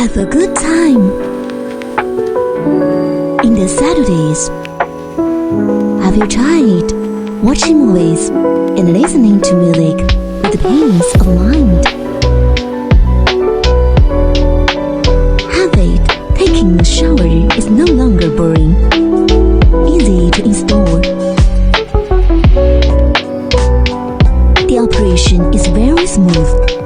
have a good time. In the Saturdays, have you tried watching movies and listening to music with the peace of mind? Have it taking a shower is no longer boring, easy to install. The operation is very smooth.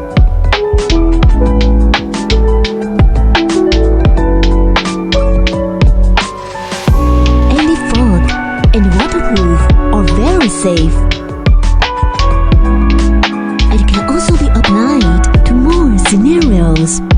And waterproof or very safe. It can also be applied to more scenarios.